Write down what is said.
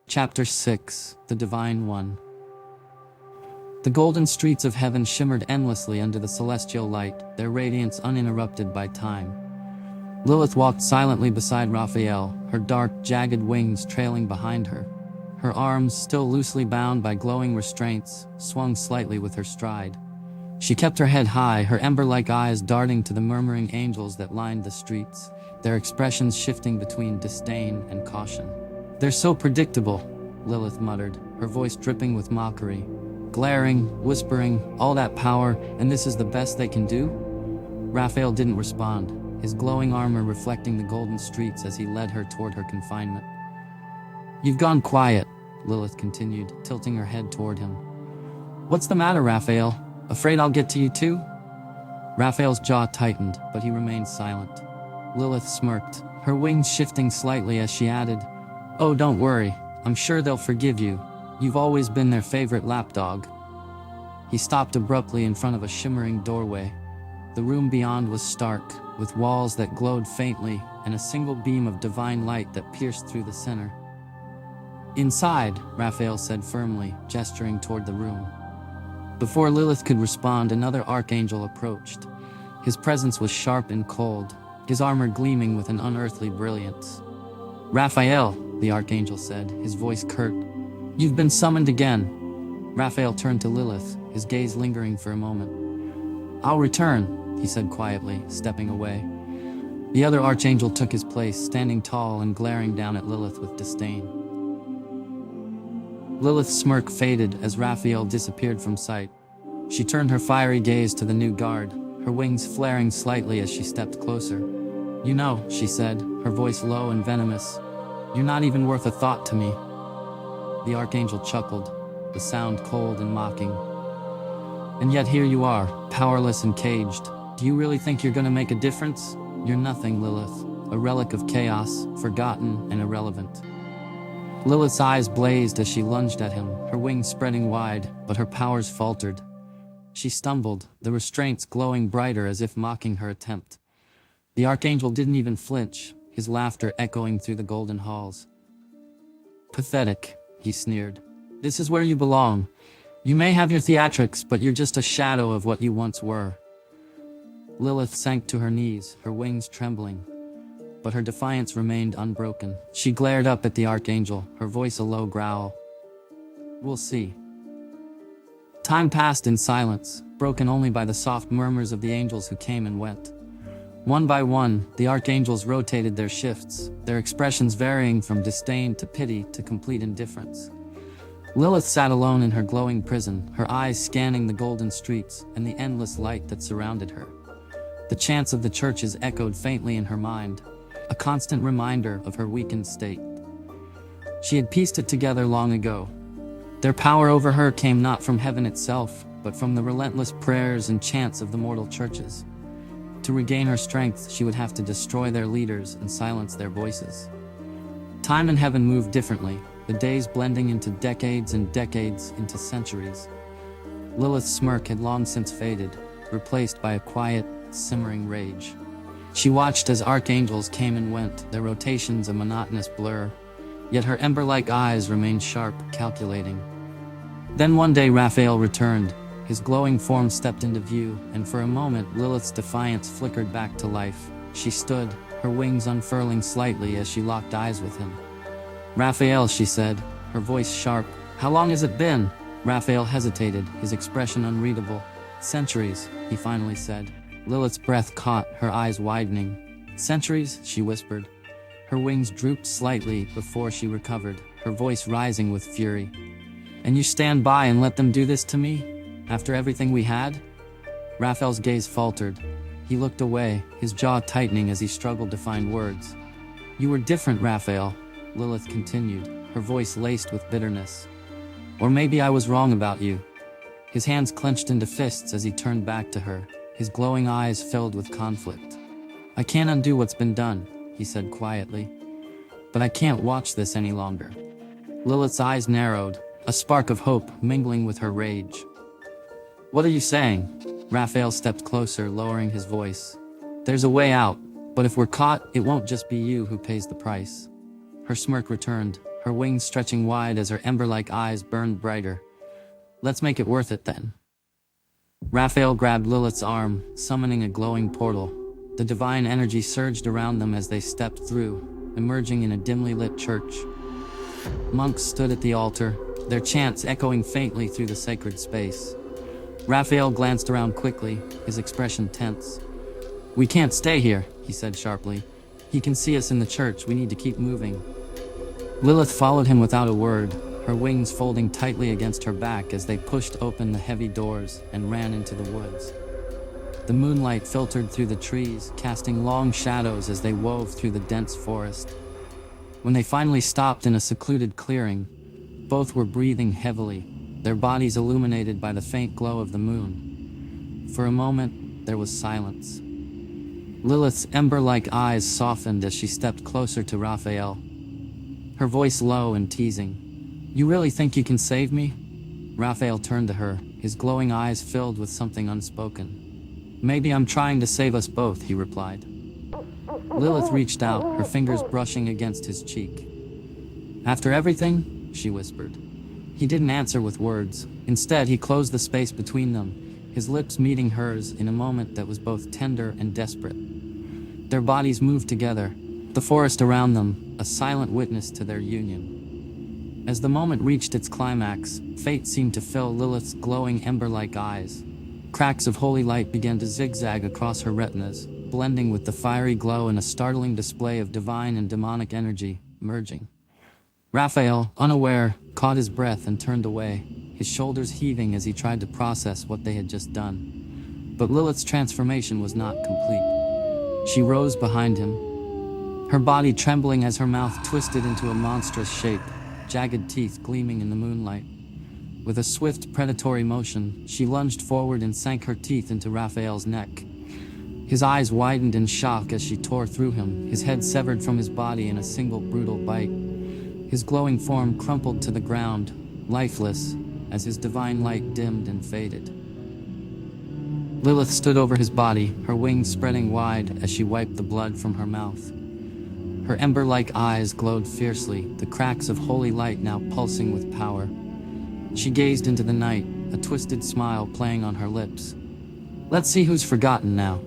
Chapter 6 The Divine One. The golden streets of heaven shimmered endlessly under the celestial light, their radiance uninterrupted by time. Lilith walked silently beside Raphael, her dark, jagged wings trailing behind her. Her arms, still loosely bound by glowing restraints, swung slightly with her stride. She kept her head high, her ember-like eyes darting to the murmuring angels that lined the streets, their expressions shifting between disdain and caution. "They're so predictable," Lilith muttered, her voice dripping with mockery. "Glaring, whispering, all that power, and this is the best they can do?" Raphael didn't respond, his glowing armor reflecting the golden streets as he led her toward her confinement. "You've gone quiet," Lilith continued, tilting her head toward him. "What's the matter, Raphael? Afraid I'll get to you too?" Raphael's jaw tightened, but he remained silent. Lilith smirked, her wings shifting slightly as she added, "Oh, don't worry. I'm sure they'll forgive you. You've always been their favorite lapdog." He stopped abruptly in front of a shimmering doorway. The room beyond was stark, with walls that glowed faintly and a single beam of divine light that pierced through the center. "Inside," Raphael said firmly, gesturing toward the room. Before Lilith could respond, another archangel approached. His presence was sharp and cold, his armor gleaming with an unearthly brilliance. "Raphael," the archangel said, his voice curt, "you've been summoned again." Raphael turned to Lilith, his gaze lingering for a moment. "I'll return," he said quietly, stepping away. The other archangel took his place, standing tall and glaring down at Lilith with disdain. Lilith's smirk faded as Raphael disappeared from sight. She turned her fiery gaze to the new guard, her wings flaring slightly as she stepped closer. "You know," she said, her voice low and venomous, "you're not even worth a thought to me." The archangel chuckled, the sound cold and mocking. "And yet here you are, powerless and caged. Do you really think you're gonna make a difference? You're nothing, Lilith, a relic of chaos, forgotten and irrelevant." Lilith's eyes blazed as she lunged at him, her wings spreading wide, but her powers faltered. She stumbled, the restraints glowing brighter as if mocking her attempt. The archangel didn't even flinch, his laughter echoing through the golden halls. "Pathetic," he sneered. "This is where you belong. You may have your theatrics, but you're just a shadow of what you once were." Lilith sank to her knees, her wings trembling. But her defiance remained unbroken. She glared up at the archangel, her voice a low growl. "We'll see." Time passed in silence, broken only by the soft murmurs of the angels who came and went. One by one, the archangels rotated their shifts, their expressions varying from disdain to pity to complete indifference. Lilith sat alone in her glowing prison, her eyes scanning the golden streets and the endless light that surrounded her. The chants of the churches echoed faintly in her mind, a constant reminder of her weakened state. She had pieced it together long ago. Their power over her came not from heaven itself, but from the relentless prayers and chants of the mortal churches. To regain her strength, she would have to destroy their leaders and silence their voices. Time and heaven moved differently, the days blending into decades and decades into centuries. Lilith's smirk had long since faded, replaced by a quiet, simmering rage. She watched as archangels came and went, their rotations a monotonous blur, yet her ember-like eyes remained sharp, calculating. Then one day Raphael returned. His glowing form stepped into view, and for a moment Lilith's defiance flickered back to life. She stood, her wings unfurling slightly as she locked eyes with him. "Raphael," she said, her voice sharp. "How long has it been?" Raphael hesitated, his expression unreadable. "Centuries," he finally said. Lilith's breath caught, her eyes widening. "Centuries?" she whispered. Her wings drooped slightly before she recovered, her voice rising with fury. "And you stand by and let them do this to me? After everything we had?" Raphael's gaze faltered. He looked away, his jaw tightening as he struggled to find words. "You were different, Raphael," Lilith continued, her voice laced with bitterness. "Or maybe I was wrong about you." His hands clenched into fists as he turned back to her, his glowing eyes filled with conflict. "I can't undo what's been done," he said quietly. "But I can't watch this any longer." Lilith's eyes narrowed, a spark of hope mingling with her rage. "What are you saying?" Raphael stepped closer, lowering his voice. "There's a way out, but if we're caught, it won't just be you who pays the price." Her smirk returned, her wings stretching wide as her ember-like eyes burned brighter. "Let's make it worth it then." Raphael grabbed Lilith's arm, summoning a glowing portal. The divine energy surged around them as they stepped through, emerging in a dimly lit church. Monks stood at the altar, their chants echoing faintly through the sacred space. Raphael glanced around quickly, his expression tense. "We can't stay here," he said sharply. "He can see us in the church, we need to keep moving." Lilith followed him without a word, her wings folding tightly against her back as they pushed open the heavy doors and ran into the woods. The moonlight filtered through the trees, casting long shadows as they wove through the dense forest. When they finally stopped in a secluded clearing, both were breathing heavily, their bodies illuminated by the faint glow of the moon. For a moment, there was silence. Lilith's ember-like eyes softened as she stepped closer to Raphael, her voice low and teasing. "You really think you can save me?" Raphael turned to her, his glowing eyes filled with something unspoken. "Maybe I'm trying to save us both," he replied. Lilith reached out, her fingers brushing against his cheek. "After everything?" she whispered. He didn't answer with words. Instead, he closed the space between them, his lips meeting hers in a moment that was both tender and desperate. Their bodies moved together, the forest around them, a silent witness to their union. As the moment reached its climax, fate seemed to fill Lilith's glowing ember-like eyes. Cracks of holy light began to zigzag across her retinas, blending with the fiery glow in a startling display of divine and demonic energy, merging. Raphael, unaware, caught his breath and turned away, his shoulders heaving as he tried to process what they had just done. But Lilith's transformation was not complete. She rose behind him, her body trembling as her mouth twisted into a monstrous shape, jagged teeth gleaming in the moonlight. With a swift, predatory motion, she lunged forward and sank her teeth into Raphael's neck. His eyes widened in shock as she tore through him, his head severed from his body in a single brutal bite. His glowing form crumpled to the ground, lifeless, as his divine light dimmed and faded. Lilith stood over his body, her wings spreading wide as she wiped the blood from her mouth. Her ember-like eyes glowed fiercely, the cracks of holy light now pulsing with power. She gazed into the night, a twisted smile playing on her lips. "Let's see who's forgotten now,"